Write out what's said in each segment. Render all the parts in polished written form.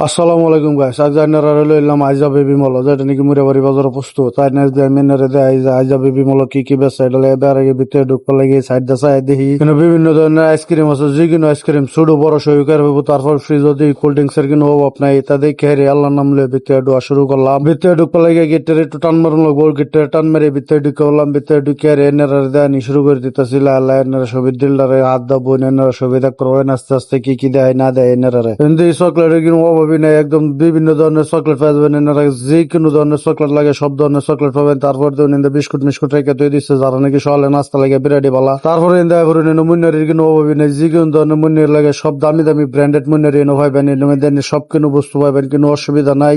আসসালামু আলাইকুম গাইস, আজ আপনারা রইল এলাম আইজা বেবি মল, যেটা নাকি মুরাবাড়ি বাজারে প্রস্তুত। তাই না মেনারে দেয় আইজা বেবি মল কি কি বেচে, এটা এবার আগে ভিতরে ঢুকতে লাগে সাইড দা সাইড দেখি কিন্তু বিভিন্ন ধরনের আইসক্রিম আছে, যে কোনো আইসক্রিম ছোট বড় সহকার হইব। তারপর ফ্রিজ দিয়ে কোল্ড ড্রিঙ্কস এর কোনো অভাব নাই। তা দেখে হেরে আল্লাহর নাম লয়ে ভিতরে ঢোয়া শুরু করলাম। ভিতরে ঢুকতে লাগে গেটের একটু টান মারুন লাগবো, গেটের টান মেরে ভিতরে ঢুকে বললাম। ভিতরে ঢুকে হেরে এনারা দেয় শুরু করে দিতেছিল। আল্লাহ এনারা সবই দিলদারে হাত দাবো, এনারা সবই দেখ করবেন আস্তে আস্তে কি কি দেয় না দেয় এনারা। কিন্তু এই চকলেটের কোনো অভাবই নাই, একদম বিভিন্ন ধরনের চকলেট পাবেন। এনারা যে কোনো ধরনের চকলেট লাগে সব ধরনের চকলেট পাবেন। তারপর তো বিস্কুট মিস্কুট রেখে তৈরি দিচ্ছে, যারা নাকি সকালে নাস্তা লাগে বিরাটি বালা। তারপরে মুন্নারির কোনো অভাবই নেই, যে কোনো ধরনের মুন্নারি লাগে সব দামি দামি ব্র্যান্ডেড মুন্নারি এনে পাইবেন। এনে সব কোনো বস্তু পাইবেন, কোনো অসুবিধা নাই।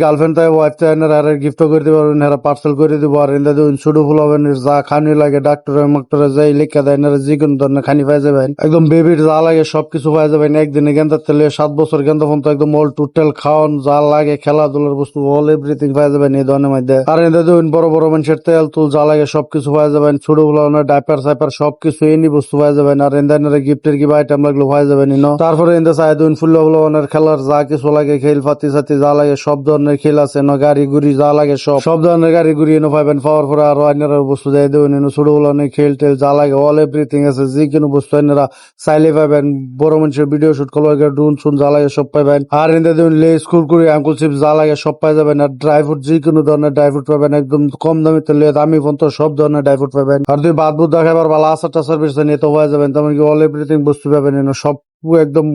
গার্লফ্রেন্ড তাই ওয়াইফ তাই এনারা গিফট করে দিতে পারবেন, এরা পার্সেল করে দিব। আর এনে ছোট ফুল হবেন, যা খানি লাগে ডাক্তারে মাক্টরে যাই লেখা দেয়, এনারা যে কোনো ধরনের খানি পাই যাবেন। একদম বেবির যা লাগে সবকিছু পাই যাবেন। একদিনে গেন্দার তেলে 7 বছর গেন্দা ফোন তো একদম অল টোটাল খাওয়ান যা লাগে খেলাধুলার বস্তু অল এভরিথিং পাওয়া যাবেন এই ধরনের মধ্যে। আর এদের দেখুন বড় বড় মানুষের তেল তুল যা লাগে সবকিছু পাওয়া যাবেন। ছোট গুলো ডাইপার সাইপার সবকিছু এনি বস্তু পাওয়া যাবেন। আর এদের গিফটের কি আইটেম লাগলো পাওয়া যাবেন। তারপরে এদের চাই দেখুন ফুল্লার খেলার যা কিছু লাগে খেল ফাতি সাতি যা লাগে সব ধরনের খেল আছে। গাড়ি গুড়ি যা লাগে সব ধরনের গাড়ি গুড়ি এনে পাইবেন। পাওয়ার পরে আরো অন্যরা বস্তু যাই দেখুন ছোট গুলো খেল টেল যা লাগে অল এভরিথিং আছে। যে কোনো বস্তু এনারা চাইলে পাইবেন। বড় মানুষের ভিডিও শুট করলে ড্রোন শুন যা লাগে সব পাইবেন। আর এদের দেখুন লেস কুরকুরি আঙ্কুল চিপস যা লাগে সব পাই যাবেন। আর ড্রাই ফ্রুট যে কোনো ধরনের ড্রাই ফ্রুট পাবেন, একদম কম দামি তেলে দামি পর্যন্ত সব ধরনের ড্রাই ফ্রুট পাবেন। আর তুই বাদ বুধ দেখাবার ভালো আচার টাচার বেশি নিয়ে তো হয়ে যাবেন। তেমন কি অল এভরিথিং বস্তু পাবেন সব একদম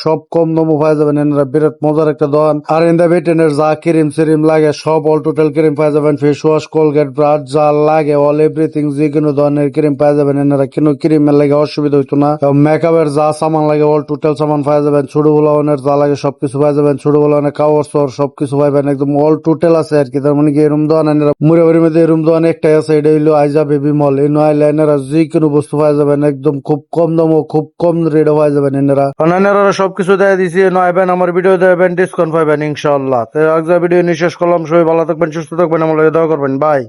সব কম দামও পাওয়া যাবেন। এনারা বিরাট মজার একটা দোকান। আর ইন্দা বেটেনের যা ক্রিম সিরিম লাগে সব অল টোটাল ক্রিম পাওয়া যাবেন। ফেস ওয়াশ কোলগেট ব্রাশ যা লাগে অল এভরিথিং যে কোনো ধরনের ক্রিম পাওয়া যাবেন। এনারা কোনো ক্রিমের লাগে অসুবিধা হইতো না। মেকআপের যা সামান লাগে অল টোটাল সামান পাওয়া যাবেন। ছোট বলানের যা লাগে সবকিছু পাওয়া যাবেন। ছোট বলানের কাপড় সর সবকিছু পাইবেন, একদম অল টোটাল আছে আর কি। তার মানে কি এরম দোকান এনারা মুড়াবাড়ির মধ্যে এরম দোকান একটাই আছে, এটা হইলো আইজা বেবি মল। এই নয় এনারা যে কোনো বস্তু পাওয়া যাবেন, একদম খুব কম দামও খুব কম রেটও পাওয়া যাবেন। এনারা সবকিছু দেয় দিছি নয়বেন, আমার ভিডিও দেবেন, ডিসকাউন্ট পাইবেন ইনশাআল্লাহ। তো ভিডিও নিয়ে শেষ করলাম। সবাই ভালো থাকবেন, সুস্থ থাকবেন, আমার দোয়া করবেন। বাই।